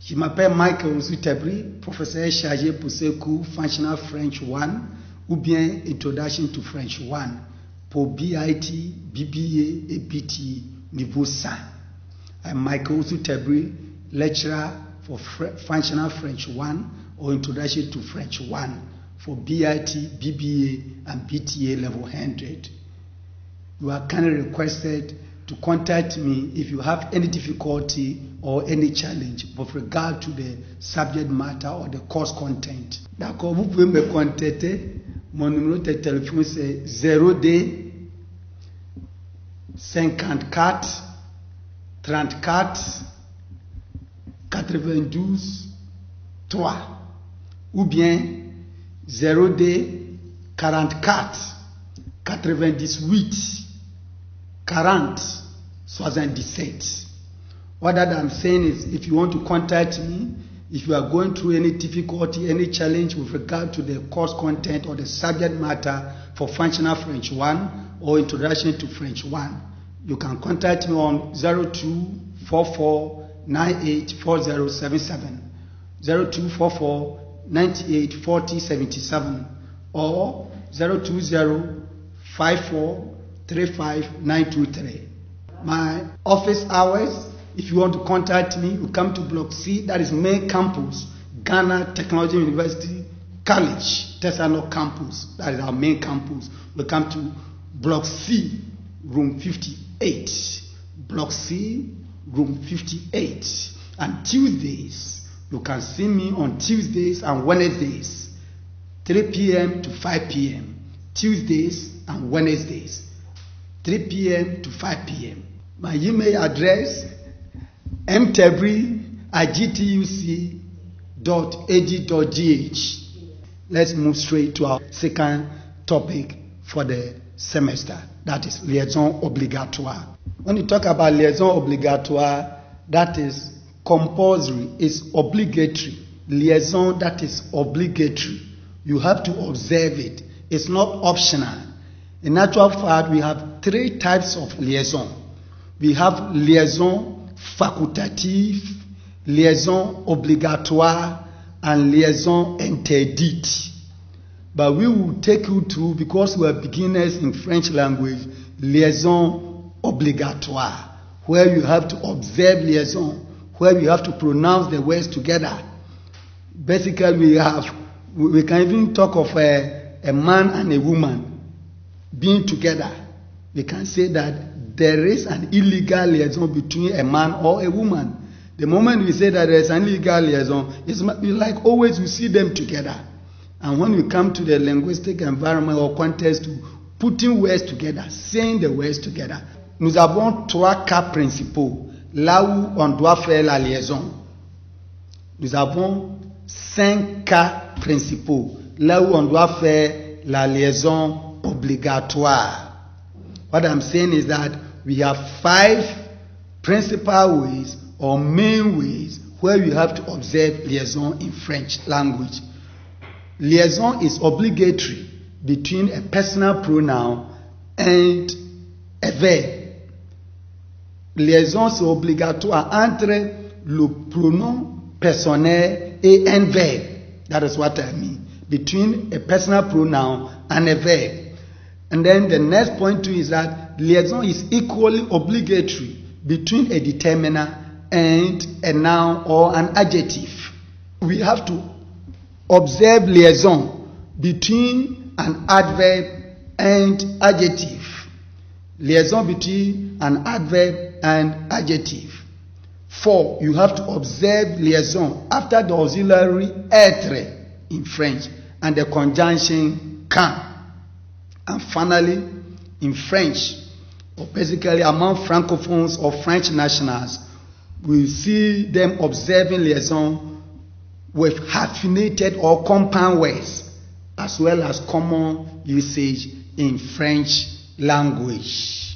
Je m'appelle Michael Ousou-Tebri, professeur chargé pour ce cours Functional French 1 ou bien Introduction to French 1 pour BIT, BBA et BT niveau 5. I'm Michael Ousou-Tebri, lecturer for Functional French 1 or Introduction to French 1 for BIT, BBA and BTA level 100. You are kindly requested to contact me if you have any difficulty or any challenge with regard to the subject matter or the course content. D'accord, vous pouvez me contacter. Mon numéro de téléphone c'est 0D 54 34 92 3 ou bien 0D 44 98 40 77. What that I'm saying is, if you want to contact me, if you are going through any difficulty, any challenge with regard to the course content or the subject matter for Functional French 1 or Introduction to French 1, you can contact me on 0244 984077, 0244 984077, or 020 54 35 923. My office hours, if you want to contact me, you come to Block C, that is main campus, Ghana Technology University College, Tesano campus, that is our main campus. We come to Block C, room 58. Block C, room 58. And Tuesdays, you can see me on Tuesdays and Wednesdays, 3 p.m. to 5 p.m. Tuesdays and Wednesdays, 3 p.m. to 5 p.m. My email address, mtebri@gtuc.ag.gh. Let's move straight to our second topic for the semester, that is liaison obligatoire. When you talk about liaison obligatoire, that is compulsory, is obligatory. Liaison that is obligatory. You have to observe it. It's not optional. In actual fact, we have three types of liaison. We have liaison facultative, liaison obligatoire, and liaison interdite. But we will take you through, because we are beginners in French language, liaison obligatoire, where you have to observe liaison, where you have to pronounce the words together. Basically, we can even talk of a man and a woman being together. We can say that there is an illegal liaison between a man or a woman. The moment we say that there is an illegal liaison, it's like always we see them together. And when we come to the linguistic environment or context, to putting words together, saying the words together, nous avons trois cas principaux là où on doit faire la liaison. Nous avons 5 cas principaux là où on doit faire la liaison obligatoire. What I'm saying is that we have 5 principal ways or main ways where you have to observe liaison in French language. Liaison is obligatory between a personal pronoun and a verb. Liaison c'est obligatoire entre le pronom personnel et un verbe. That is what I mean. Between a personal pronoun and a verb. And then the next point too is that liaison is equally obligatory between a determiner and a noun or an adjective. We have to observe liaison between an adverb and adjective. Liaison between an adverb and adjective. 4. You have to observe liaison after the auxiliary être in French and the conjunction quand. And finally, in French, or basically among francophones or French nationals, we see them observing liaison with hyphenated or compound words, as well as common usage in French language.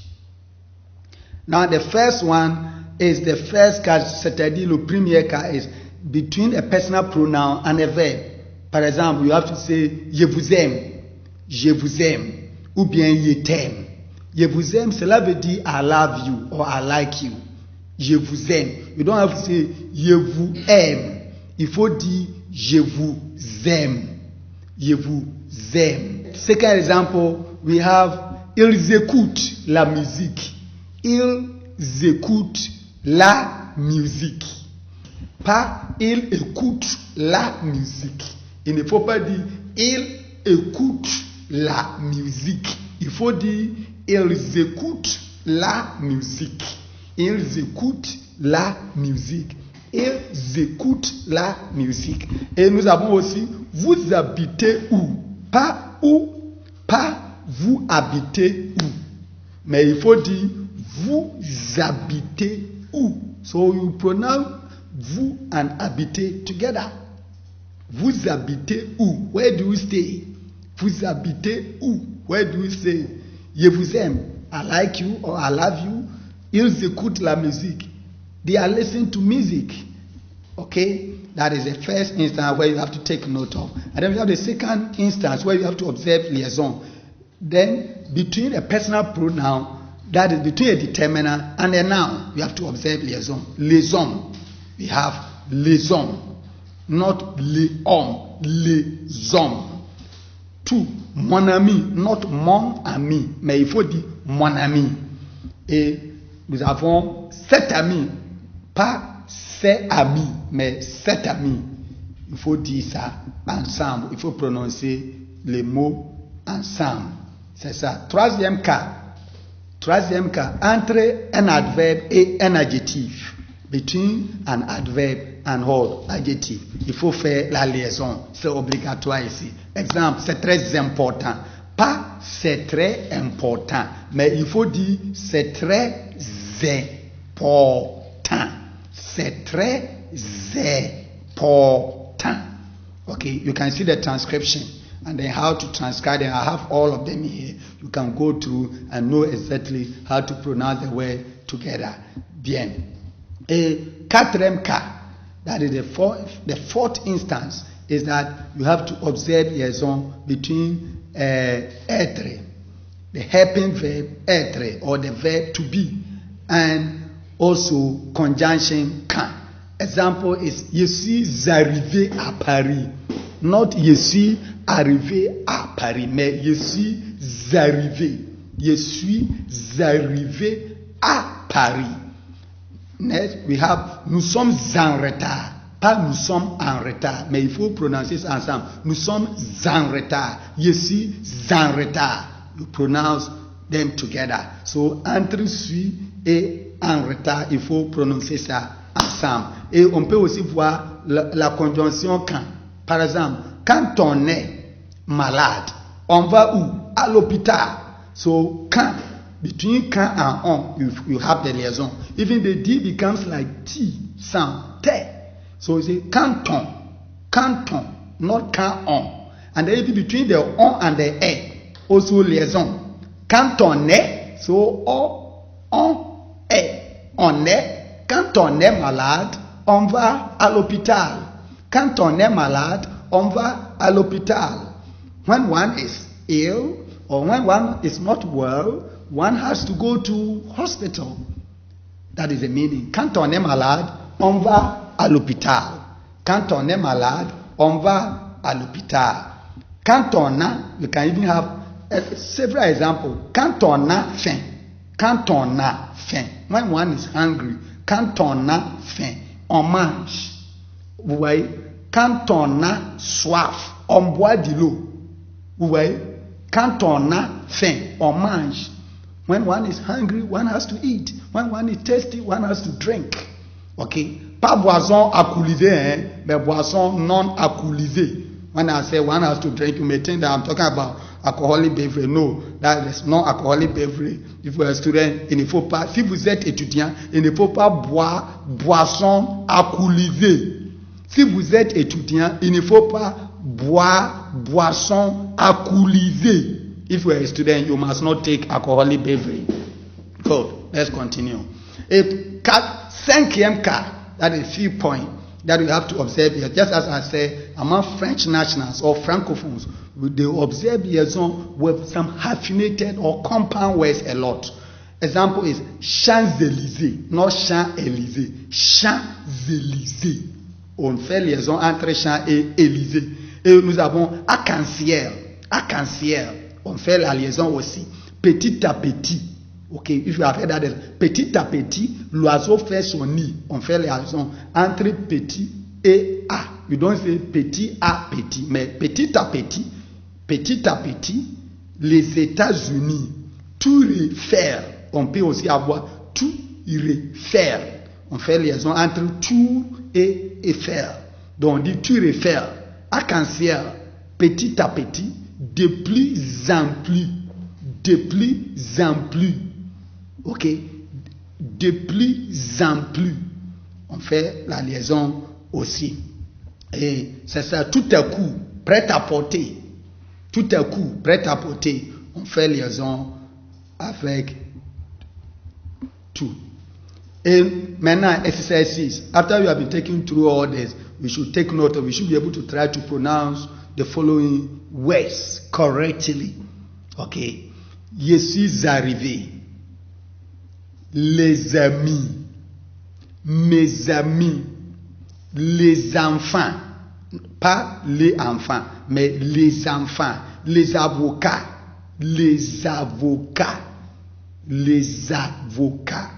Now, the first one is the first cas, c'est-à-dire le premier cas is between a personal pronoun and a verb. Par exemple, you have to say, je vous aime, ou bien je t'aime. Je vous aime, cela veut dire I love you or I like you. Je vous aime. You don't have to say je vous aime. Il faut dire je vous aime. Je vous aime. Second example, we have ils écoutent la musique. Ils écoutent la musique. Pas ils écoutent la musique. Il ne faut pas dire ils écoutent la musique. Il faut dire ils écoutent la musique. Ils écoutent la musique. Ils écoutent la musique. Et nous avons aussi vous habitez où? Pas où, pas vous habitez où. Mais il faut dire vous habitez où. So you pronounce vous and habitez together. Vous habitez où? Where do you stay? Vous habitez où? Where do you stay? Je vous aime. I like you or I love you. Ils écoutent la musique. They are listening to music. Okay? That is the first instance where you have to take note of. And then we have the second instance where you have to observe liaison. Then, between a personal pronoun, that is between a determiner and a noun, you have to observe liaison. Liaison. We have liaison. Not l'homme. Liaison. 2. Mon ami. Not mon ami. Mais il faut dire mon ami. Et nous avons 7 amis. Pas c'est amis, mais cet ami. Il faut dire ça ensemble. Il faut prononcer les mots ensemble. C'est ça. Troisième cas, entre un adverbe et un adjectif. Between an adverb and what? Adjective. Il faut faire la liaison. C'est obligatoire ici. Exemple, c'est très important. Pas c'est très important, mais il faut dire c'est très important. C'est très important. Okay, you can see the transcription and then how to transcribe them. I have all of them here. You can go through and know exactly how to pronounce the word together. Bien. Et quatrième cas, that is the fourth instance, is that you have to observe liaison between être, the helping verb être, or the verb to be, and also conjunction quand. Example is je suis arrivé à Paris. Not je suis arrivé à Paris, mais je suis arrivé. Je suis arrivé à Paris. Next, we have nous sommes en retard. Pas nous sommes en retard, mais il faut prononcer ça ensemble. Nous sommes en retard. Je suis en retard. You pronounce them together. So entre suis et en retard, il faut prononcer ça ensemble. Et on peut aussi voir la conjonction quand. Par exemple, quand on est malade, on va où? À l'hôpital. So quand, between quand and on, you have the liaison. Even the D becomes like T sound, te. So you say quand on, not quand on. And then between the on and the e, also liaison. Quand on est, so on est. On est, quand on est malade, on va à l'hôpital. Quand on est malade, on va à l'hôpital. When one is ill or when one is not well, one has to go to hospital. That is the meaning. Quand on est malade, on va à l'hôpital. Quand on est malade, on va à l'hôpital. Quand on a, you can even have several examples. Quand on a faim. Quand on a faim. When one is hungry. Quand on a faim, on mange. Vous voyez? Quand on a soif, on boit de l'eau. Vous voyez? Quand on a faim, on mange. When one is hungry, one has to eat. When one is thirsty, one has to drink. Okay? Pas boisson alcoolisée, mais boisson non alcoolisée. When I say one has to drink, you may think that I'm talking about alcoholic beverage. No, that is non alcoholic beverage. If you are a student, il ne faut pas, si vous êtes étudiant, il ne faut pas boire boisson alcoolisée. Si vous êtes étudiant, il ne faut pas boire boisson alcoolisée. If you are a student, you must not take alcoholic beverage. Good. Let's continue. Et cinquième cas, that is a few points that we have to observe here. Just as I said, among French nationals or francophones, they observe liaison with some hyphenated or compound words a lot. example is Champs-Élysées, not Champs-Élysées. Champs-Élysées. On fait liaison entre Champs et Élysées. Et nous avons arc-en-ciel. Arc-en-ciel. On fait la liaison aussi. Petit à petit. Ok, if you have heard that, petit à petit, l'oiseau fait son nid. On fait la liaison entre petit et A. You don't say petit à petit, mais petit à petit, les États-Unis, tout refaire. On peut aussi avoir tout refaire. On fait liaison entre tout et faire. Donc on dit tout refaire. Arc-en-ciel, petit à petit, de plus en plus. De plus en plus. Ok? De plus en plus. On fait la liaison aussi. Et c'est ça, tout à coup, prêt à porter. Tout à coup, prêt à porter. On fait liaison avec tout. And maintenant, exercise 6. After you have been taken through all this, we should take note of, we should be able to try to pronounce the following words correctly. Okay. Je suis arrivé. Les amis. Mes amis. Les enfants. Pas les enfants, mais les enfants. Les avocats. Les avocats. Les avocats.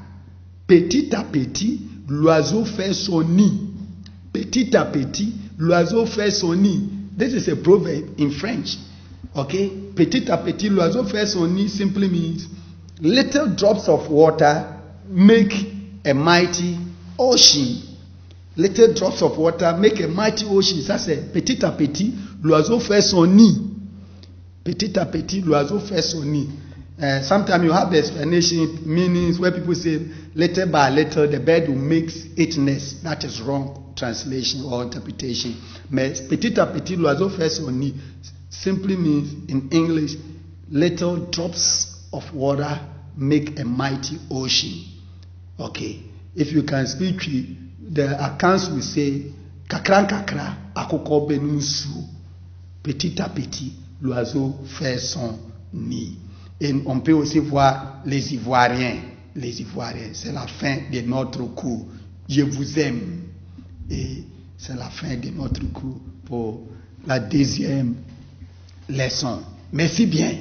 Petit à petit, l'oiseau fait son nid. Petit à petit, l'oiseau fait son nid. This is a proverb in French. Okay? Petit à petit, l'oiseau fait son nid simply means little drops of water make a mighty ocean. Little drops of water make a mighty ocean. Ça c'est petit à petit, l'oiseau fait son nid. Petit à petit, l'oiseau fait son nid. Sometimes you have the explanation meanings where people say little by little the bird will make its nest. That is wrong translation or interpretation. Mais petit à petit l'oiseau fait son nid simply means in English little drops of water make a mighty ocean. Okay. If you can speak, the accounts will say kakran kakra akoko benu nsuo. Petit à petit l'oiseau fait son nid. Et on peut aussi voir les Ivoiriens. Les Ivoiriens, c'est la fin de notre cours. Je vous aime. Et c'est la fin de notre cours pour la deuxième leçon. Merci bien.